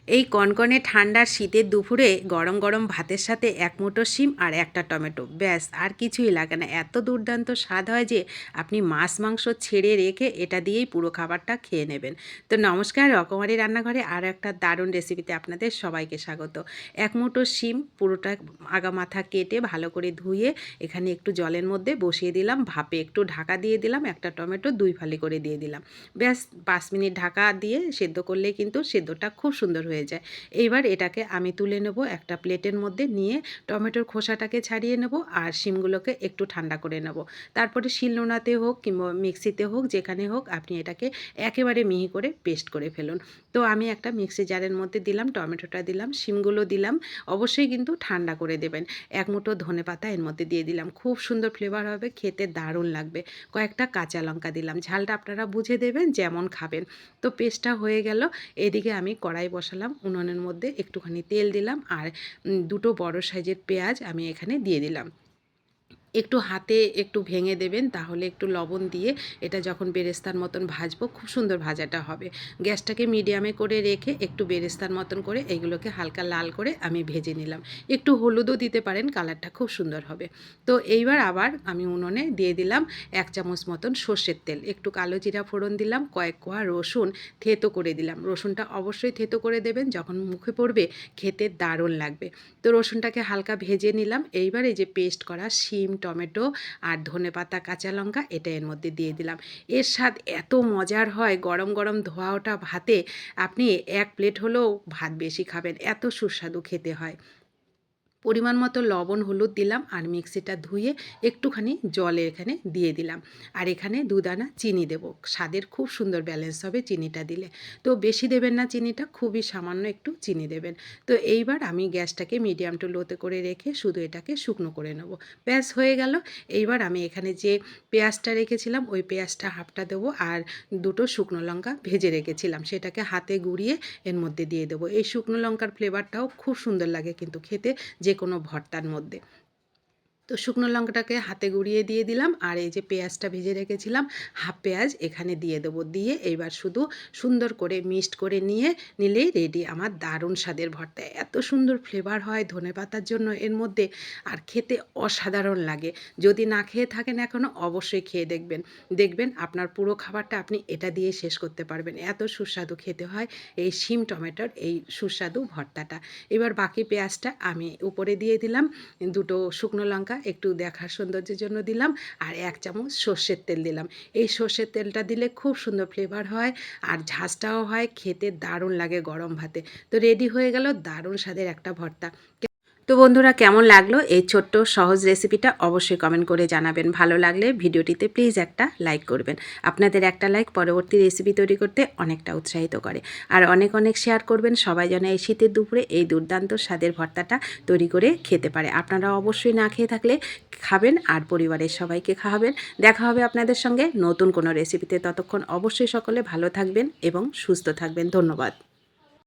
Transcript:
এই কনকনে ঠান্ডার শীতের দুপুরে গরম গরম ভাতের সাথে এক মুঠো শিম আর একটা টমেটো, ব্যাস আর কিছুই লাগে না। এত দুর্দান্ত স্বাদ হয় যে আপনি মাছ মাংস ছেড়ে রেখে এটা দিয়েই পুরো খাবারটা খেয়ে নেবেন। তো নমস্কার, রকমারি রান্নাঘরে আরও একটা দারুণ রেসিপিতে আপনাদের সবাইকে স্বাগত। এক মুঠো শিম পুরোটা আগা মাথা কেটে ভালো করে ধুয়ে এখানে একটু জলের মধ্যে বসিয়ে দিলাম ভাপে, একটু ঢাকা দিয়ে দিলাম, একটা টমেটো 2 ফালি করে দিয়ে দিলাম। ব্যাস 5 মিনিট ঢাকা দিয়ে সেদ্ধ করলে কিন্তু সেদ্ধটা খুব সুন্দর হয়ে যায়। এইবার এটাকে আমি তুলে নেব একটা প্লেটের মধ্যে, নিয়ে টমেটোর খোসাটাকে ছাড়িয়ে নেব আর শিমগুলোকে একটু ঠান্ডা করে নেব। তারপরে শিলনোড়াতে হোক কিংবা মিক্সিতে হোক, যেখানে হোক আপনি এটাকে একেবারে মিহি করে পেস্ট করে ফেলুন। তো আমি একটা মিক্সি জারের মধ্যে দিলাম, টমেটোটা দিলাম, শিমগুলো দিলাম। অবশ্যই কিন্তু ঠান্ডা করে দেবেন। এক মুঠো ধনেপাতা এর মধ্যে দিয়ে দিলাম, খুব সুন্দর ফ্লেভার হবে, খেতে দারুণ লাগবে। কয়েকটা কাঁচা লঙ্কা দিলাম, ঝালটা আপনারা বুঝে দেবেন যেমন খাবেন। তো পেস্টটা হয়ে গেল। এদিকে আমি কড়াই বসালাম, উনুনের মধ্যে একটুখানি তেল দিলাম আর দুটো বড় সাইজের পেঁয়াজ আমি এখানে দিয়ে দিলাম। একটু হাতে একটু ভেঙে দেবেন, তাহলে একটু লবণ দিয়ে এটা যখন বেরেস্তার মতন ভাজবো খুব সুন্দর ভাজাটা হবে। গ্যাসটাকে মিডিয়ামে করে রেখে একটু বেরেস্তার মতন করে এইগুলোকে হালকা লাল করে আমি ভেজে নিলাম। একটু হলুদও দিতে পারেন, কালারটা খুব সুন্দর হবে। তো এইবার আবার আমি উনুনে দিয়ে দিলাম 1 চামচ মতন সর্ষের তেল, একটু কালো জিরা ফোড়ন দিলাম, কয়েক কোয়া রসুন থেতো করে দিলাম। রসুনটা অবশ্যই থেতো করে দেবেন, যখন মুখে পড়বে খেতে দারুণ লাগবে। তো রসুনটাকে হালকা ভেজে নিলাম। এইবার এই যে পেস্ট করা শিম, টমেটো আর ধনেপাতা, কাঁচা লঙ্কা এটা এর মধ্যে দিয়ে দিলাম। এর স্বাদ এত মজার হয়, গরম গরম ধোয়া ওঠা ভাতে আপনি 1 প্লেট হলেও ভাত বেশি খাবেন, এত সুস্বাদু খেতে হয়। পরিমাণ মতো লবণ হলুদ দিলাম আর মিক্সিটা ধুয়ে একটুখানি জলে এখানে দিয়ে দিলাম। আর এখানে 2 দানা চিনি দেব, স্বাদের খুব সুন্দর ব্যালেন্স হবে চিনিটা দিলে। তো বেশি দেবেন না চিনিটা, খুবই সামান্য একটু চিনি দেবেন। তো এইবার আমি গ্যাসটাকে মিডিয়াম টু লোতে করে রেখে শুধু এটাকে শুকনো করে নেব। ব্যাস হয়ে গেল। এইবার আমি এখানে যে পেঁয়াজটা রেখেছিলাম ওই পেঁয়াজটা হাফটা দেবো আর দুটো শুকনো লঙ্কা ভেজে রেখেছিলাম সেটাকে হাতে গুঁড়িয়ে এর মধ্যে দিয়ে দেবো। এই শুকনো লঙ্কার ফ্লেভারটাও খুব সুন্দর লাগে কিন্তু খেতে, যে কোনো ভর্তার মধ্যে। তো শুকনো লঙ্কাটাকে হাতে গুঁড়িয়ে দিয়ে দিলাম আর এই যে পেঁয়াজটা ভেজে রেখেছিলাম হাফ পেঁয়াজ এখানে দিয়ে দেবো। দিয়ে এইবার শুধু সুন্দর করে মিক্সড করে নিলেই রেডি আমার দারুণ স্বাদের ভর্তা। এত সুন্দর ফ্লেভার হয় ধনেপাতার জন্য এর মধ্যে, আর খেতে অসাধারণ লাগে। যদি না খেয়ে থাকেন এখনও, অবশ্যই খেয়ে দেখবেন। দেখবেন আপনার পুরো খাবারটা আপনি এটা দিয়ে শেষ করতে পারবেন, এত সুস্বাদু খেতে হয় এই শিম টমেটোর এই সুস্বাদু ভর্তাটা। এবার বাকি পেঁয়াজটা আমি উপরে দিয়ে দিলাম, দুটো শুকনো লঙ্কা একটু দেখার সৌন্দর্যের জন্য দিলাম আর 1 চামচ সর্ষের তেল দিলাম। এই সর্ষের তেলটা দিলে খুব সুন্দর ফ্লেভার হয় আর ঝাঁঝটাও হয়, খেতে দারুণ লাগে গরম ভাতে। তো রেডি হয়ে গেল দারুণ স্বাদের একটা ভর্তা। তো বন্ধুরা, কেমন লাগলো এই ছোট্ট সহজ রেসিপিটা অবশ্যই কমেন্ট করে জানাবেন। ভালো লাগলে ভিডিওটিতে প্লিজ একটা লাইক করবেন। আপনাদের একটা লাইক পরবর্তী রেসিপি তৈরি করতে অনেকটা উৎসাহিত করে। আর অনেক অনেক শেয়ার করবেন, সবাই যেন এই শীতের দুপুরে এই দুর্দান্ত স্বাদের ভর্তাটা তৈরি করে খেতে পারে। আপনারা অবশ্যই না খেয়ে থাকলে খাবেন আর পরিবারের সবাইকে খাওয়াবেন। দেখা হবে আপনাদের সঙ্গে নতুন কোনো রেসিপিতে, ততক্ষণ অবশ্যই সকলে ভালো থাকবেন এবং সুস্থ থাকবেন। ধন্যবাদ।